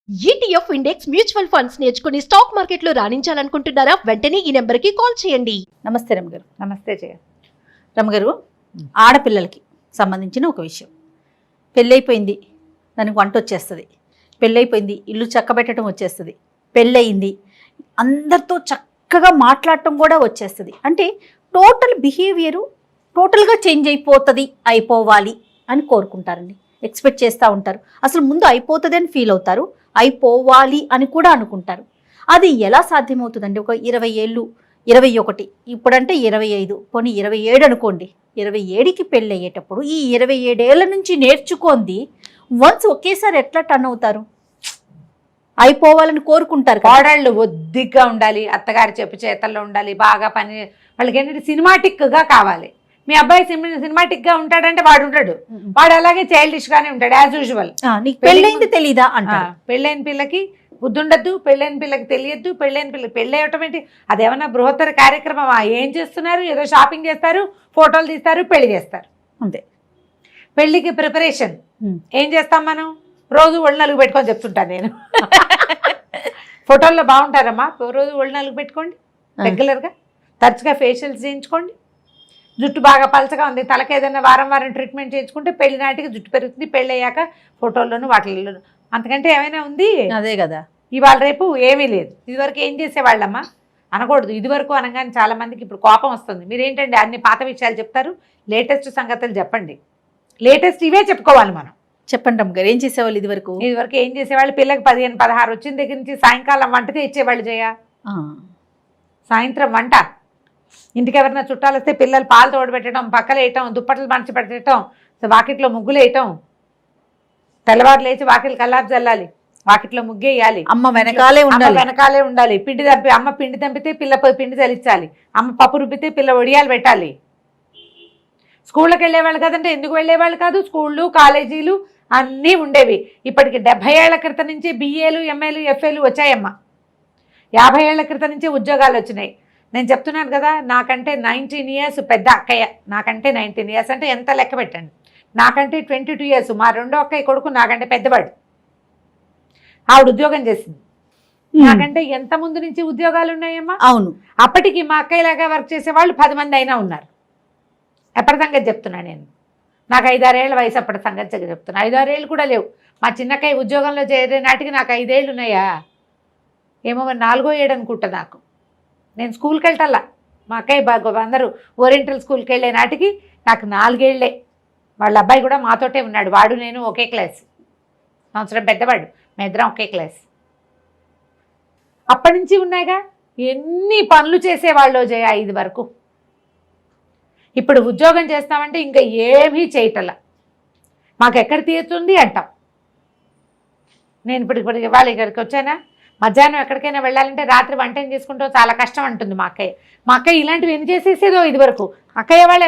ETF index mutual funds నేర్చుకుని stock మార్కెట్లో రాణించాలనుకుంటున్నారా? వెంటనే ఈ నెంబర్కి కాల్ చేయండి. నమస్తే రమగారు. నమస్తే జయ. రమగారు, ఆడపిల్లలకి సంబంధించిన ఒక విషయం. పెళ్ళైపోయింది, దానికి వంట వచ్చేస్తుంది. పెళ్ళైపోయింది, ఇల్లు చక్కబెట్టడం వచ్చేస్తుంది. పెళ్ళయింది, అందరితో చక్కగా మాట్లాడటం కూడా వచ్చేస్తుంది. అంటే టోటల్ బిహేవియరు టోటల్గా చేంజ్ అయిపోవాలి అని కోరుకుంటారండి. ఎక్స్పెక్ట్ చేస్తూ ఉంటారు. అసలు ముందు అయిపోతుంది అని ఫీల్ అవుతారు, అయిపోవాలి అని కూడా అనుకుంటారు. అది ఎలా సాధ్యమవుతుందండి? ఒక 20 ఏళ్ళు, 21, ఇప్పుడంటే 25, పోనీ 27 అనుకోండి. 27కి పెళ్ళి అయ్యేటప్పుడు ఈ 27 ఏళ్ల నుంచి నేర్చుకుంది వన్స్ ఒకేసారి ఎట్లా టర్న్ అవుతారు? అయిపోవాలని కోరుకుంటారు. కోడళ్ళు ఒద్దిగ్గా ఉండాలి, అత్తగారి చెప్పు చేతల్లో ఉండాలి, బాగా పని, వాళ్ళకి ఏంటంటే సినిమాటిక్గా కావాలి. మీ అబ్బాయి సినిమాటిక్గా ఉంటాడంటే వాడు ఉంటాడు, వాడు అలాగే చైల్డిష్ గానే ఉంటాడు యాజ్ యూజువల్. నీకు పెళ్ళైంది తెలీదా అంట. పెళ్ళైన పిల్లకి బుద్ధి ఉండద్దు, పెళ్ళైన పిల్లకి తెలియద్దు. పెళ్ళైన పిల్లకి పెళ్ళి అయ్యటమేంటి, అదేమన్నా బృహత్తర కార్యక్రమం? ఏం చేస్తున్నారు? ఏదో షాపింగ్ చేస్తారు, ఫోటోలు తీస్తారు, పెళ్లి చేస్తారు, అంతే. పెళ్లికి ప్రిపరేషన్ ఏం చేస్తాం మనం? రోజు ఒళ్ళు నలుగు పెట్టుకొని చెప్తుంటాను నేను. ఫోటోల్లో బాగుంటారమ్మా, రోజు ఒళ్ళు నలుగు పెట్టుకోండి, రెగ్యులర్గా తరచుగా ఫేషియల్స్ చేయించుకోండి. జుట్టు బాగా పలచగా ఉంది, తలకి ఏదైనా వారం ట్రీట్మెంట్ చేయించుకుంటే పెళ్లి నాటికి జుట్టు పెరుగుతుంది. పెళ్ళి అయ్యాక ఫోటోల్లోనూ వాటిల్లోనూ. అంతకంటే ఏమైనా ఉంది? అదే కదా. ఇవాళ రేపు ఏమీ లేదు. ఇదివరకు ఏం చేసేవాళ్ళమ్మా అనకూడదు. ఇదివరకు అనగానే చాలా మందికి ఇప్పుడు కోపం వస్తుంది. మీరేంటండి అన్ని పాత విషయాలు చెప్తారు, లేటెస్ట్ సంగతులు చెప్పండి. లేటెస్ట్ ఇవే చెప్పుకోవాలి మనం. చెప్పండి అమ్మగారు, ఏం చేసేవాళ్ళు ఇదివరకు? ఇదివరకు ఏం చేసేవాళ్ళు? పిల్లకి 15, 16 వచ్చిన దగ్గర నుంచి సాయంకాలం వంటతే ఇచ్చేవాళ్ళు. చేయ సాయంత్రం వంట, ఇంటికి ఎవరైనా చుట్టాలు వస్తే పిల్లలు పాలు తోడబెట్టడం, పక్కలు వేయటం, దుప్పట్లు మంచి పెట్టడం, వాకిట్లో ముగ్గులు వేయటం, తెల్లవారు లేచి వాకిలు కల్లాపు చల్లాలి, వాకిట్లో ముగ్గేయాలి, అమ్మ వెనకాలే ఉండాలి. పిండి తంపి, అమ్మ పిండి తంపితే పిల్ల పిండి చలించాలి, అమ్మ పప్పు రుబ్బితే పిల్ల ఒడియాలు పెట్టాలి. స్కూళ్ళకి వెళ్ళేవాళ్ళు కదంటే ఎందుకు వెళ్ళేవాళ్ళు కాదు. స్కూళ్ళు, కాలేజీలు అన్నీ ఉండేవి. ఇప్పటికి 70 ఏళ్ల క్రితం నుంచి BAలు, MAలు, FAలు వచ్చాయమ్మా. 50 ఏళ్ల క్రితం నుంచి ఉద్యోగాలు వచ్చినాయి. నేను చెప్తున్నాను కదా, నాకంటే 19 ఇయర్స్ పెద్ద అక్కయ్య. నాకంటే 19 ఇయర్స్ అంటే ఎంత లెక్క పెట్టండి. నాకంటే 22 ఇయర్స్ మా రెండో అక్కయ్య కొడుకు నాకంటే పెద్దవాడు. ఆవిడ ఉద్యోగం చేసింది. నాకంటే ఎంత ముందు నుంచి ఉద్యోగాలు ఉన్నాయమ్మా. అవును. అప్పటికి మా అక్కయ్యలాగా వర్క్ చేసే వాళ్ళు 10 మంది అయినా ఉన్నారు. ఎప్పటి సంగతి చెప్తున్నా నేను. నాకు 5-6 ఏళ్ల వయసు అప్పటి సంగతి చెప్తున్నా. 5-6 ఏళ్ళు కూడా లేవు. మా చిన్నక్కయ్య ఉద్యోగంలో చేరే నాటికి నాకు 5 ఏళ్ళు ఉన్నాయా ఏమో, 4వ ఏడు అనుకుంటా నాకు. నేను స్కూల్కి వెళ్ళటల్లా. మా అక్కయ్య అందరూ ఓరియంటల్ స్కూల్కి వెళ్ళే నాటికి నాకు 4 ఏళ్లే. వాళ్ళ అబ్బాయి కూడా మాతోటే ఉన్నాడు. వాడు నేను ఒకే క్లాస్, సంవత్సరం పెద్దవాడు. మేమిద్దరం ఒకే క్లాస్. అప్పటి నుంచి ఉన్నాయిగా. ఎన్ని పనులు చేసేవాళ్ళు జయ 5 వరకు. ఇప్పుడు ఉద్యోగం చేస్తామంటే ఇంకా ఏమీ చేయటల్లా. మాకు ఎక్కడ తీరుతుంది అంటాం. నేను ఇప్పుడు వాళ్ళ ఇక్కడికి వచ్చానా, మధ్యాహ్నం ఎక్కడికైనా వెళ్ళాలంటే రాత్రి వంట ఏం చేసుకుంటావు, చాలా కష్టం అంటుంది మా అక్కయ్య. మా అక్కయ్య ఇలాంటివి ఎన్ని చేసేసేదో ఇది వరకు. అక్కయ్య వాళ్ళే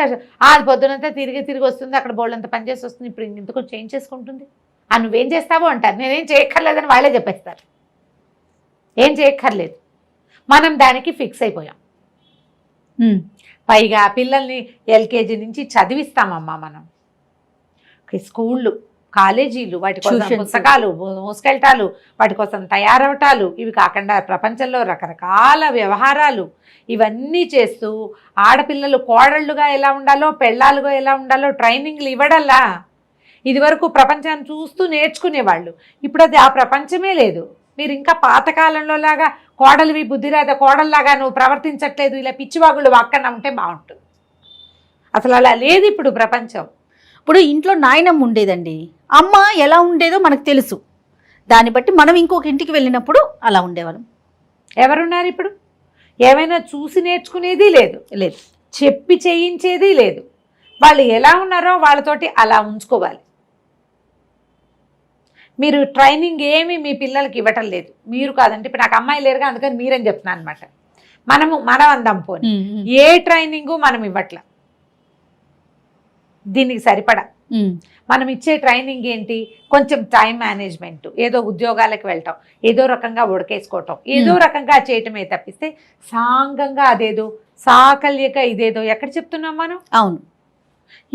అది పొద్దునంతా తిరిగి వస్తుంది, అక్కడ బోళ్ళంతా పనిచేసి వస్తుంది, ఇప్పుడు ఇంతకు చేంజ్ చేసుకుంటుంది. నువ్వేం చేస్తావో అంటారు. నేనేం చేయక్కర్లేదని వాళ్ళే చెప్పేస్తారు. ఏం చేయక్కర్లేదు, మనం దానికి ఫిక్స్ అయిపోయాం. పైగా పిల్లల్ని LKG నుంచి చదివిస్తామమ్మా మనం. స్కూళ్ళు, కాలేజీలు, వాటి కోసం పుస్తకాలు మోసుకెళ్ళటాలు, వాటి కోసం తయారవటాలు, ఇవి కాకుండా ప్రపంచంలో రకరకాల వ్యవహారాలు ఇవన్నీ చేస్తూ ఆడపిల్లలు కోడళ్ళుగా ఎలా ఉండాలో, పెళ్ళాలుగా ఎలా ఉండాలో ట్రైనింగ్లు ఇవ్వడల్లా. ఇదివరకు ప్రపంచాన్ని చూస్తూ నేర్చుకునేవాళ్ళు. ఇప్పుడు అది ఆ ప్రపంచమే లేదు. మీరు ఇంకా పాతకాలంలో లాగా కోడలివి బుద్ధిరాద, కోడల్లాగా నువ్వు ప్రవర్తించట్లేదు, ఇలా పిచ్చివాగుళ్ళు వాక్కన ఉంటే బాగుంటుంది. అసలు అలా లేదు ఇప్పుడు ప్రపంచం. ఇప్పుడు ఇంట్లో నాయనమ్మ ఉండేదండి, అమ్మ ఎలా ఉండేదో మనకు తెలుసు. దాన్ని బట్టి మనం ఇంకొక ఇంటికి వెళ్ళినప్పుడు అలా ఉండేవాళ్ళం. ఎవరున్నారు ఇప్పుడు? ఏమైనా చూసి నేర్చుకునేది లేదు, చెప్పి చేయించేది లేదు. వాళ్ళు ఎలా ఉన్నారో వాళ్ళతోటి అలా ఉంచుకోవాలి. మీరు ట్రైనింగ్ ఏమి మీ పిల్లలకి ఇవ్వటం లేదు. మీరు కాదంటే ఇప్పుడు నాకు అమ్మాయి లేరుగా, అందుకని మీరని చెప్తున్నాను అనమాట. మనం అందాం పోనీ, ఏ ట్రైనింగు మనం ఇవ్వట్లా. దీనికి సరిపడా మనం ఇచ్చే ట్రైనింగ్ ఏంటి? కొంచెం టైం మేనేజ్మెంట్, ఏదో ఉద్యోగాలకు వెళ్ళటం, ఏదో రకంగా ఉడకేసుకోవటం, ఏదో రకంగా చేయటమే తప్పిస్తే సాంగంగా అదేదో సాకల్యక ఇదేదో ఎక్కడ చెప్తున్నాం మనం? అవును.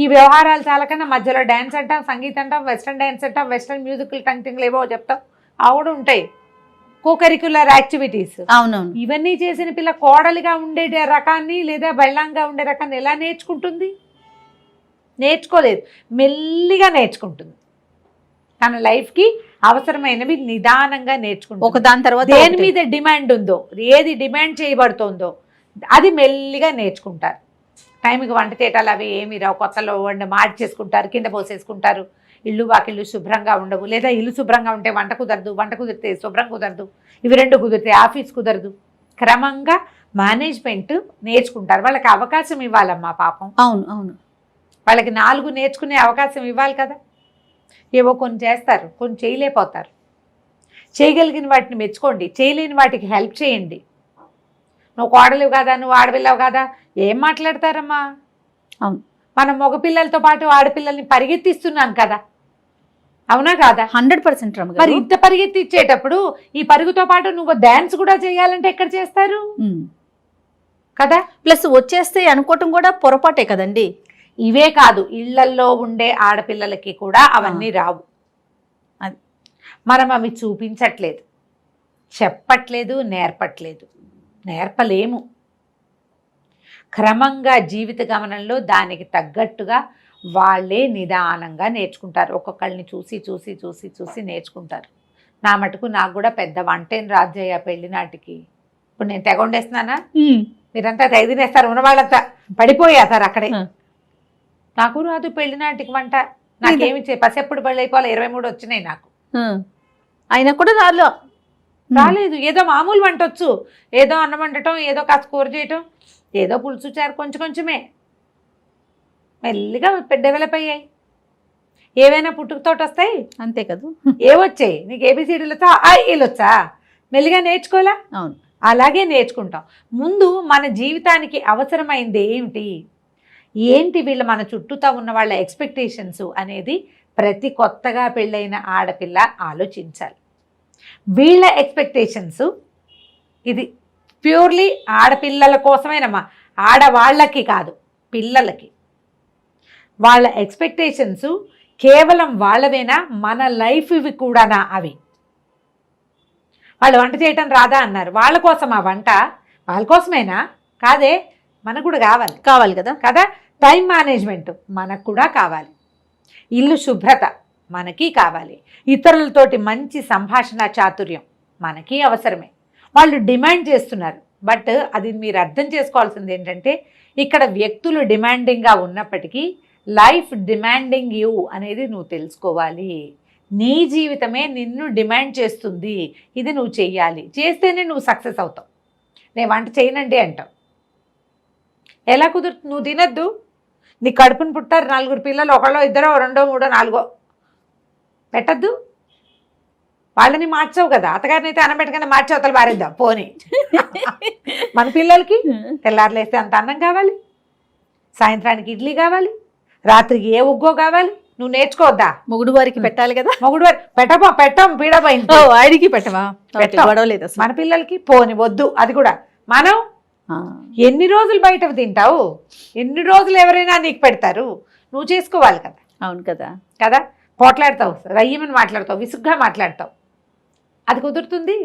ఈ వ్యవహారాలు చాలా కన్నా మధ్యలో డ్యాన్స్ అంటాం, సంగీతం అంటాం, వెస్ట్రన్ డ్యాన్స్ అంటాం, వెస్ట్రన్ మ్యూజికల్ కంటింగ్లు ఏవో చెప్తాం, ఆవిడ ఉంటాయి, కోకరిక్యులర్ యాక్టివిటీస్. అవునవును. ఇవన్నీ చేసిన పిల్ల కోడలిగా ఉండే రకాన్ని లేదా బెళ్ళంగా ఉండే రకాన్ని ఎలా నేర్చుకుంటుంది? నేర్చుకోలేదు, మెల్లిగా నేర్చుకుంటుంది. తన లైఫ్కి అవసరమైనవి నిదానంగా నేర్చుకుంటుంది. ఒక దాని తర్వాత దేని మీద డిమాండ్ ఉందో, ఏది డిమాండ్ చేయబడుతుందో అది మెల్లిగా నేర్చుకుంటారు. టైంకి వంట చేయటాలు అవి ఏమి రావు, కొత్తలో మాడి చేసుకుంటారు, కింద పోసేసుకుంటారు, ఇల్లు వాకిళ్ళు శుభ్రంగా ఉండవు, లేదా ఇల్లు శుభ్రంగా ఉంటే వంట కుదరదు, వంట కుదిరితే శుభ్రం కుదరదు, ఇవి రెండు కుదిరితే ఆఫీస్ కుదరదు. క్రమంగా మేనేజ్మెంట్ నేర్చుకుంటారు. వాళ్ళకి అవకాశం ఇవ్వాలమ్మా పాపం. అవును అవును. వాళ్ళకి 4 నేర్చుకునే అవకాశం ఇవ్వాలి కదా. ఏవో కొన్ని చేస్తారు, కొన్ని చేయలేకపోతారు. చేయగలిగిన వాటిని మెచ్చుకోండి, చేయలేని వాటికి హెల్ప్ చేయండి. నువ్వు కోడలివి కదా, నువ్వు ఆడపిల్లవు కదా, ఏం మాట్లాడతారమ్మా? అవును. మనం మగపిల్లలతో పాటు ఆడపిల్లల్ని పరిగెత్తిస్తున్నాం కదా, అవునా కాదా? 100% రమ్మ మరి ఇంత పరిగెత్తిచ్చేటప్పుడు ఈ పరుగుతో పాటు నువ్వు డాన్స్ కూడా చేయాలంటే ఎక్కడ చేస్తారు కదా? ప్లస్ వచ్చేస్తే అనుకోవటం కూడా పొరపాటే కదండి. ఇవే కాదు, ఇళ్లల్లో ఉండే ఆడపిల్లలకి కూడా అవన్నీ రావు. అది మనం అవి చూపించట్లేదు, చెప్పట్లేదు, నేర్పలేము. క్రమంగా జీవిత గమనంలో దానికి తగ్గట్టుగా వాళ్ళే నిదానంగా నేర్చుకుంటారు. ఒక్కొక్కళ్ళని చూసి చూసి చూసి చూసి నేర్చుకుంటారు. నా మటుకు నాకు కూడా పెద్ద వంటేం రాజయ్య పెళ్లి నాటికి. ఇప్పుడు నేను తెగ వండేస్తున్నానా? మీరంతా తెగ తినేస్తారు, ఉన్నవాళ్ళంతా పడిపోయేస్తారు అక్కడే. నాకు రాదు పెళ్లి నాటికి వంట. నాకేమి పసెప్పుడు పెళ్ళి అయిపోవాలి, 23 వచ్చినాయి నాకు. అయినా కూడా రాలేదు. ఏదో మామూలు వంట వచ్చు, ఏదో అన్నం వండటం, ఏదో కాస్త కూర చేయటం, ఏదో పులుసు చారు కొంచెం కొంచెమే. మెల్లిగా డెవలప్ అయ్యాయి. ఏవైనా పుట్టుకతోటి వస్తాయి, అంతే కదా. ఏవొచ్చాయి నీకు? ఏబిసిడీలు వచ్చా, ఐలు వచ్చా? మెల్లిగా నేర్చుకోవాలా? అవును. అలాగే నేర్చుకుంటాం. ముందు మన జీవితానికి అవసరమైంది ఏంటి వీళ్ళ మన చుట్టూతా ఉన్న వాళ్ళ ఎక్స్పెక్టేషన్స్ అనేది ప్రతి కొత్తగా పెళ్ళైన ఆడపిల్ల ఆలోచించాలి. వీళ్ళ ఎక్స్పెక్టేషన్స్ ఇది ప్యూర్లీ ఆడపిల్లల కోసమేనమ్మా, ఆడవాళ్ళకి కాదు, పిల్లలకి. వాళ్ళ ఎక్స్పెక్టేషన్స్ కేవలం వాళ్ళవేనా, మన లైఫ్ ఇవి కూడానా? అవి వాళ్ళు వంట చేయటం రాదా అన్నారు, వాళ్ళ కోసం ఆ వంట వాళ్ళ కోసమేనా? కాదే, మనకు కూడా కావాలి కదా కదా. టైం మేనేజ్మెంట్ మనకు కూడా కావాలి, ఇల్లు శుభ్రత మనకి కావాలి, ఇతరులతోటి మంచి సంభాషణ చాతుర్యం మనకి అవసరమే. వాళ్ళు డిమాండ్ చేస్తున్నారు, బట్ అది మీరు అర్థం చేసుకోవాల్సింది ఏంటంటే, ఇక్కడ వ్యక్తులు డిమాండింగ్గా ఉన్నప్పటికీ లైఫ్ డిమాండింగ్ యూ అనేది నువ్వు తెలుసుకోవాలి. నీ జీవితమే నిన్ను డిమాండ్ చేస్తుంది, ఇది నువ్వు చెయ్యాలి, చేస్తేనే నువ్వు సక్సెస్ అవుతావు. నేను వంట చేయనండి అంటావు, ఎలా కుదురుతుంది? నువ్వు తినద్దు, నీ కడుపుని పుట్టారు 4 పిల్లలు, ఒకళ్ళో ఇద్దరో రెండో మూడో నాలుగో, పెట్టద్దు. వాళ్ళని మార్చావు కదా, అత్తగారిని అయితే అనబెట్టగానే మార్చి అవతల పారేద్దాం పోనీ. మన పిల్లలకి తెల్లారులేస్తే అంత అన్నం కావాలి, సాయంత్రానికి ఇడ్లీ కావాలి, రాత్రికి ఏ ఉగ్గో కావాలి, నువ్వు నేర్చుకోవద్దా? మొగుడు వారికి పెట్టాలి కదా. మొగుడు వారి పెట్టం పీడపోయింది, ఆయనకి పెట్టవా? గొడవలేదు మన పిల్లలకి, పోని వద్దు. అది కూడా మనం ఎన్ని రోజులు బయట తింటావు, ఎన్ని రోజులు ఎవరైనా నీకు పెడతారు, నువ్వు చేసుకోవాలి కదా. అవును కదా కదా. పోట్లాడతావు, రయ్యమని మాట్లాడతావు, విసుగ్గా మాట్లాడతావు, అది కుదురుతుంది?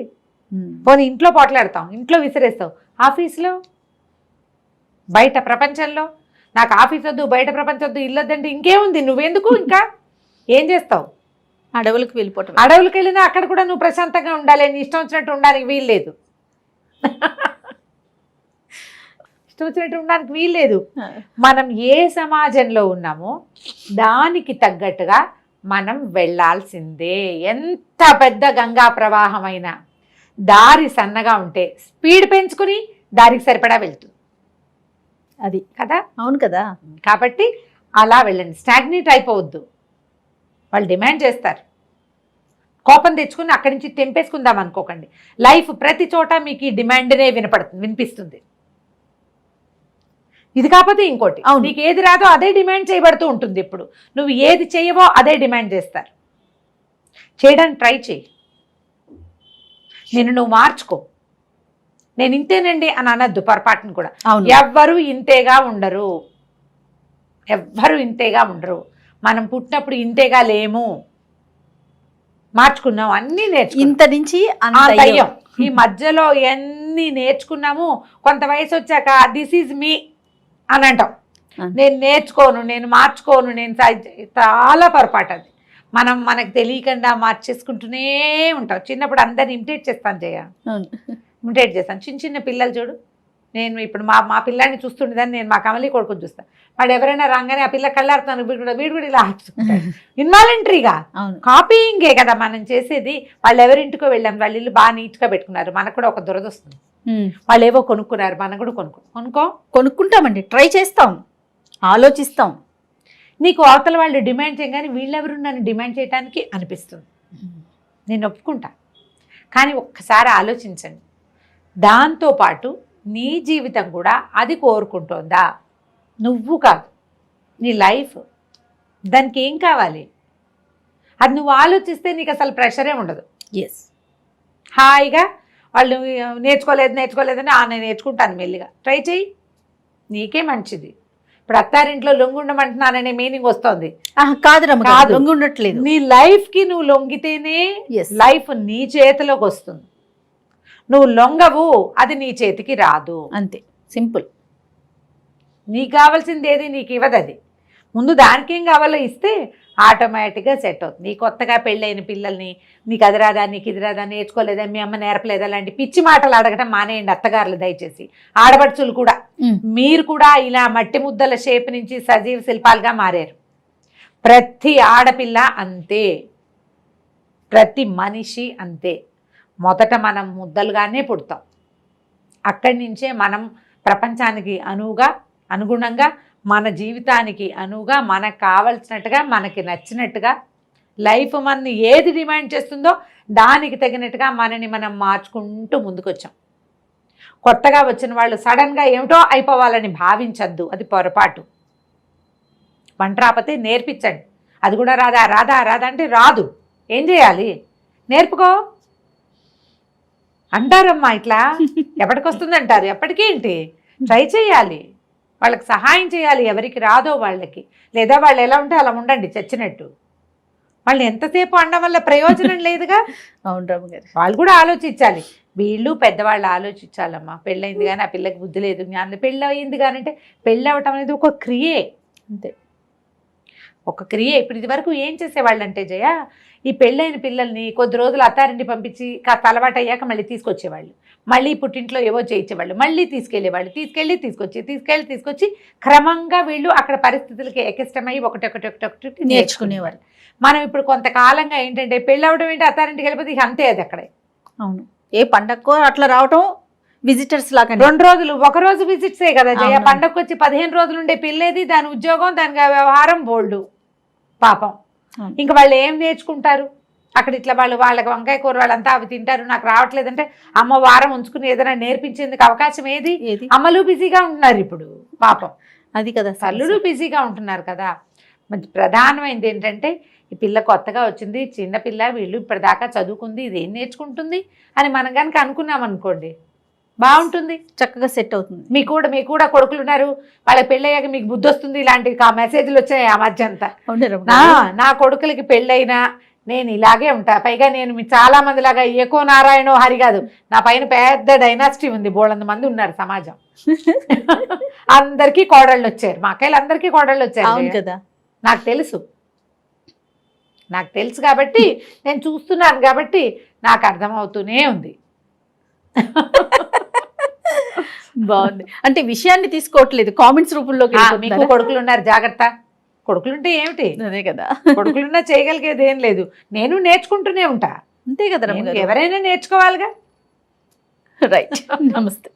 పోనీ ఇంట్లో పోట్లాడతాం, ఇంట్లో విసిరేస్తావు, ఆఫీస్లో బయట ప్రపంచంలో నాకు ఆఫీస్ వద్దు, బయట ప్రపంచం వద్దు, ఇల్లు వద్దంటే ఇంకేముంది? నువ్వెందుకు ఇంకా ఏం చేస్తావు? అడవులకు వెళ్ళిపోవటం. అడవులకు వెళ్ళినా అక్కడ కూడా నువ్వు ప్రశాంతంగా ఉండాలి, నీ ఇష్టం వచ్చినట్టు ఉండడానికి వీల్లేదు. ఇష్టం వచ్చినట్టు ఉండడానికి వీల్లేదు. మనం ఏ సమాజంలో ఉన్నామో దానికి తగ్గట్టుగా మనం వెళ్ళాల్సిందే. ఎంత పెద్ద గంగా ప్రవాహమైనా దారి సన్నగా ఉంటే స్పీడ్ పెంచుకుని దారికి సరిపడా వెళ్తుంది, అది కదా. అవును కదా. కాబట్టి అలా వెళ్ళండి, స్టాగ్నేట్ అయిపోవద్దు. వాళ్ళు డిమాండ్ చేస్తారు, కోపం తెచ్చుకుని అక్కడి నుంచి తెంపేసుకుందాం అనుకోకండి. లైఫ్ ప్రతి చోట మీకు ఈ డిమాండ్నే వినిపిస్తుంది. ఇది కాకపోతే ఇంకోటి, నీకు ఏది రాదో అదే డిమాండ్ చేయబడుతూ ఉంటుంది. ఇప్పుడు నువ్వు ఏది చేయవో అదే డిమాండ్ చేస్తారు. చేయడానికి ట్రై చేయి, నిన్ను నువ్వు మార్చుకో. నేను ఇంతేనండి అని అనద్దు పొరపాటును కూడా. ఎవ్వరూ ఇంతేగా ఉండరు, ఎవ్వరూ ఇంతేగా ఉండరు. మనం పుట్టినప్పుడు ఇంతేగా లేము. మార్చుకున్నాం, అన్నీ నేర్చుకున్నాం. ఇంత నుంచి అంత అంత అయ్యాం. అయ్యాం. ఈ మధ్యలో ఎన్ని నేర్చుకున్నాము. కొంత వయసు వచ్చాక దిస్ ఈజ్ మీ అని అంటాం. నేను నేర్చుకోను, నేను మార్చుకోను, నేను చాలా పొరపాటు అది. మనకు తెలియకుండా మార్చేసుకుంటూనే ఉంటాం. చిన్నప్పుడు అందరిని ఇమిటేట్ చేస్తాను ఇమిటేట్ చేస్తాను. చిన్న చిన్న పిల్లలు చూడు, నేను ఇప్పుడు మా పిల్లాడిని చూస్తుండేదాన్ని, నేను మా కమలి కొడుకుని చూస్తాను. వాడు ఎవరైనా రాగానే ఆ పిల్ల కళ్ళాడుతాను, వీడు కూడా ఇలా ఇన్వాలంటరీగా కాపీయింగే కదా మనం చేసేది. వాళ్ళు ఎవరింటికో వెళ్ళాం, వాళ్ళ ఇల్లు బాగా నీట్గా పెట్టుకున్నారు, మనకు కూడా ఒక దురద వస్తుంది. వాళ్ళు ఏవో కొనుక్కున్నారు, మనం కూడా కొనుక్కుంటామండి, ట్రై చేస్తాం, ఆలోచిస్తాం. నీకు అవతల వాళ్ళు డిమాండ్ చేయగానే వీళ్ళెవరు నన్ను డిమాండ్ చేయడానికి అనిపిస్తుంది. నేను ఒప్పుకుంటా. కానీ ఒక్కసారి ఆలోచించండి, దాంతోపాటు నీ జీవితం కూడా అది కోరుకుంటోందా? నువ్వు కాదు, నీ లైఫ్. దానికి ఏం కావాలి అది నువ్వు ఆలోచిస్తే నీకు అసలు ప్రెషరే ఉండదు. హాయిగా వాళ్ళు నేర్చుకోలేదని నేను నేర్చుకుంటాను, మెల్లిగా ట్రై చేయి, నీకే మంచిది. ఇప్పుడు అత్తారింట్లో లొంగుండమంటున్నాననే మీనింగ్ వస్తుంది. కాదు, లొంగుండట్లేదు. నీ లైఫ్కి నువ్వు లొంగితేనే లైఫ్ నీ చేతిలోకి వస్తుంది. నువ్వు లొంగవు, అది నీ చేతికి రాదు. అంతే సింపుల్. నీకు కావాల్సింది ఏది నీకు ఇవ్వదు. అది ముందు దానికి ఏం కావాలో ఇస్తే ఆటోమేటిక్గా సెట్ అవుతుంది. నీ కొత్తగా పెళ్ళైన పిల్లల్ని నీకు అది రాదా, నీకు ఇది రాదా, నేర్చుకోలేదా, మీ అమ్మ నేర్పలేదా, అలాంటి పిచ్చి మాటలు అడగటం మానేయండి అత్తగారులు దయచేసి. ఆడపడుచులు కూడా, మీరు కూడా ఇలా మట్టి ముద్దల షేప్ నుంచి సజీవ శిల్పాలుగా మారారు. ప్రతి ఆడపిల్ల అంతే, ప్రతి మనిషి అంతే. మొదట మనం ముద్దలుగానే పుడతాం, అక్కడి నుంచే మనం ప్రపంచానికి అనుగుణంగా మన జీవితానికి అనువుగా, మనకు కావలసినట్టుగా, మనకి నచ్చినట్టుగా లైఫ్ మనని ఏది డిమాండ్ చేస్తుందో దానికి తగినట్టుగా మనని మనం మార్చుకుంటూ ముందుకొచ్చాం. కొత్తగా వచ్చిన వాళ్ళు సడన్గా ఏమిటో అయిపోవాలని భావించద్దు, అది పొరపాటు. వంట రాకపోతే నేర్పించండి. అది కూడా రాదా అంటే రాదు, ఏం చేయాలి, నేర్పుకో అంటారమ్మా. ఇట్లా ఎప్పటికొస్తుంది అంటారు, ఎప్పటికేంటి, ట్రై చేయాలి, వాళ్ళకి సహాయం చేయాలి, ఎవరికి రాదో వాళ్ళకి. లేదా వాళ్ళు ఎలా ఉంటే అలా ఉండండి చచ్చినట్టు. వాళ్ళు ఎంతసేపు అనడం వల్ల ప్రయోజనం లేదుగా. అవును రాము గారు, వాళ్ళు కూడా ఆలోచించాలి. వీళ్ళు పెద్దవాళ్ళు ఆలోచించాలమ్మా. పెళ్ళయింది కానీ ఆ పిల్లకి బుద్ధి లేదు, జ్ఞానం. పెళ్ళి అయింది కానీ అంటే పెళ్ళి అవ్వటం అనేది ఒక క్రియే, అంతే, ఒక క్రియే. ఇప్పుడు ఇది వరకు ఏం చేసేవాళ్ళు అంటే జయ, ఈ పెళ్ళైన పిల్లల్ని కొద్ది రోజులు అత్తారింటి పంపించి కాస్త అలవాటు అయ్యాక మళ్ళీ తీసుకొచ్చేవాళ్ళు, మళ్ళీ పుట్టింట్లో ఏవో చేయించేవాళ్ళు, మళ్ళీ తీసుకెళ్ళేవాళ్ళు, తీసుకొచ్చి క్రమంగా వీళ్ళు అక్కడ పరిస్థితులకి ఎకిష్టమై ఒకటి నేర్చుకునేవారు. మనం ఇప్పుడు కొంతకాలంగా ఏంటంటే పెళ్ళి అవడం ఏంటి, అత్తారింటికి వెళ్ళిపోతే ఇక అంతే, అది అక్కడే. అవును, ఏ పండగకో అట్లా రావటం, విజిటర్స్ లాగా 2 రోజులు, ఒక రోజు విజిట్సే కదా జయ. పండగకు వచ్చి 15 రోజులు ఉండే పెళ్ళేది, దాని ఉద్యోగం, దాని వ్యవహారం బోల్డు పాపం. ఇంకా వాళ్ళు ఏం నేర్చుకుంటారు అక్కడ? ఇట్లా వాళ్ళకి వంకాయ కూర వాళ్ళంతా అవి తింటారు, నాకు రావట్లేదంటే అమ్మ వారం ఉంచుకుని ఏదైనా నేర్పించేందుకు అవకాశం ఏది? అమ్మలు బిజీగా ఉంటున్నారు ఇప్పుడు పాపం, అది కదా, తల్లులు బిజీగా ఉంటున్నారు కదా. మంచి ప్రధానమైనది ఏంటంటే, ఈ పిల్ల కొత్తగా వచ్చింది, చిన్నపిల్ల, వీళ్ళు ఇప్పటిదాకా చదువుకుంది, ఇది ఏం నేర్చుకుంటుంది అని మనం కనుక అనుకున్నాం అనుకోండి, బాగుంటుంది, చక్కగా సెట్ అవుతుంది. మీకు కూడా కొడుకులు ఉన్నారు, వాళ్ళకి పెళ్ళయ్యాక మీకు బుద్ధి వస్తుంది, ఇలాంటి మెసేజ్లు వచ్చాయి ఆ మధ్య అంతా. నా కొడుకులకి పెళ్ళైనా నేను ఇలాగే ఉంటా, పైగా నేను చాలా మంది లాగా ఏకో నారాయణో హరి కాదు, నా పైన పెద్ద డైనాసిటీ ఉంది, బోళ్ళంత మంది ఉన్నారు సమాజం. అందరికీ కోడళ్ళు వచ్చారు, మా అక్కయ్యలు అందరికీ కోడళ్ళు వచ్చారు కదా. నాకు తెలుసు కాబట్టి, నేను చూస్తున్నాను కాబట్టి నాకు అర్థమవుతూనే ఉంది. బాగుంది, అంటే విషయాన్ని తీసుకోవట్లేదు, కామెంట్స్ రూపంలో. మీకు కొడుకులు ఉన్నారు, జాగ్రత్త. కొడుకులుంటే ఏమిటి, అదే కదా, కొడుకులున్నా చేయగలిగేది ఏం లేదు. నేను నేర్చుకుంటూనే ఉంటా, అంతే కదా. ఎవరైనా నేర్చుకోవాలిగా. రైట్, నమస్తే.